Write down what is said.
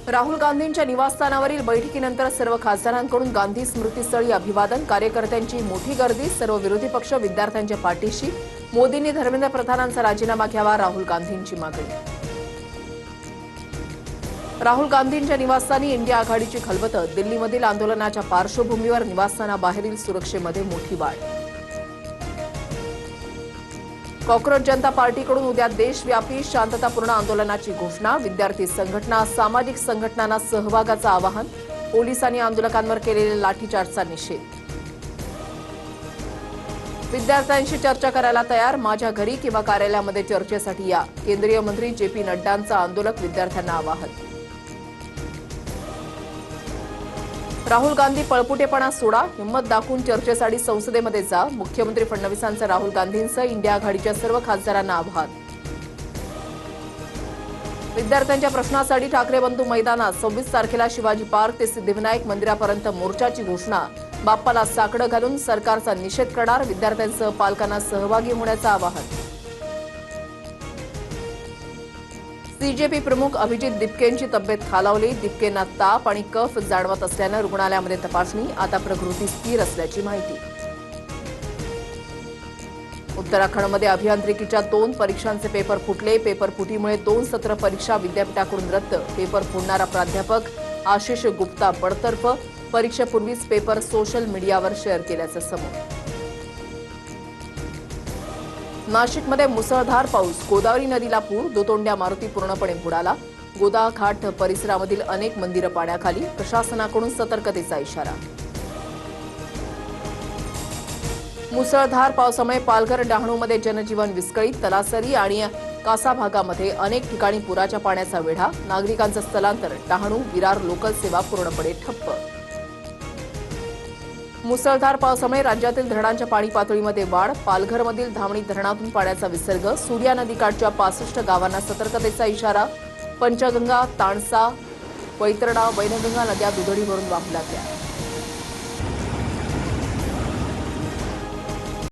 राहुल गांधींच्या निवासस्थानावरील बैठकीनंतर सर्व खासदारांकडून गांधी स्मृतीस्थळी अभिवादन, कार्यकर्त्यांची मोठी गर्दी, सर्व विरोधी पक्ष विद्यार्थ्यांच्या पाठीशी, मोदींनी धर्मेंद्र प्रधानांचा राजीनामा घ्यावा, राहुल गांधींची मागणी. राहुल गांधींच्या निवासस्थानी इंडिया आघाडीची खलबतं, दिल्लीमधील आंदोलनाच्या पार्श्वभूमीवर निवासस्थानाबाहेरील सुरक्षेमध्ये मोठी वाढ. कॉक्रोच जनता पार्टीकडून उद्या देशव्यापी शांततापूर्ण आंदोलनाची घोषणा, विद्यार्थी संघटना, सामाजिक संघटनांना सहभागाचं आवाहन, पोलिसांनी आंदोलकांवर केलेल्या लाठीचार्जचा निषेध. विद्यार्थ्यांशी चर्चा करायला तयार, माझ्या घरी किंवा कार्यालयामध्ये चर्चेसाठी या, केंद्रीय मंत्री जे.पी. नड्डांचं आंदोलक विद्यार्थ्यांना आवाहन. राहुल गांधी पळपुटेपणा सोडा, हिंमत दाखवून चर्चेसाठी संसदेमध्ये जा, मुख्यमंत्री फडणवीसांचं राहुल गांधींसह इंडिया आघाडीच्या सर्व खासदारांना आवाहन. विद्यार्थ्यांच्या प्रश्नासाठी ठाकरे बंधू मैदानात, 26 तारखेला शिवाजी पार्क ते सिद्धिविनायक मंदिरापर्यंत मोर्चाची घोषणा, बाप्पाला साकडं घालून सरकारचा निषेध करणार, विद्यार्थ्यांसह पालकांना सहभागी होण्याचं आवाहन. सीजेपी प्रमुख अभिजित दिपकेंची तब्येत खालावली, दिपकेंना ताप आणि कफ जाणवत असल्यानं रुग्णालयामध्ये तपासणी, आता प्रकृती स्थिर असल्याची माहिती. उत्तराखंडमध्ये अभियांत्रिकीच्या 2 परीक्षांचे पेपर फुटले, पेपर फुटीमुळे 2 सत्र परीक्षा विद्यापीठाकडून रद्द, पेपर फोडणारा प्राध्यापक आशिष गुप्ता बडतर्फ, परीक्षेपूर्वीच पेपर सोशल मीडियावर शेअर केल्याचं समोर. नाशिकमध्ये मुसळधार पाऊस, गोदावरी नदीला पूर, दुतोंड्या मारुती पूर्णपणे बुडाला, गोदा घाट परिसरामधील अनेक मंदिरं पाण्याखाली, प्रशासनाकडून सतर्कतेचा इशारा. मुसळधार पावसामुळे पालघर डहाणूमध्ये जनजीवन विस्कळीत, तलासरी आणि कासा भागामध्ये अनेक ठिकाणी पुराच्या पाण्याचा वेढा, नागरिकांचं स्थलांतर, डहाणू विरार लोकल सेवा पूर्णपणे ठप्प. मुसळधार पावसामुळे राज्यातील धरणांच्या पाणी पातळीमध्ये वाढ, पालघरमधील धामणी धरणातून पाण्याचा विसर्ग, सूर्या नदीकाठच्या 65 गावांना सतर्कतेचा इशारा, पंचगंगा, ताणसा, वैतरणा, वैनगंगा नद्या दुधडी भरून वाहू लागल्या.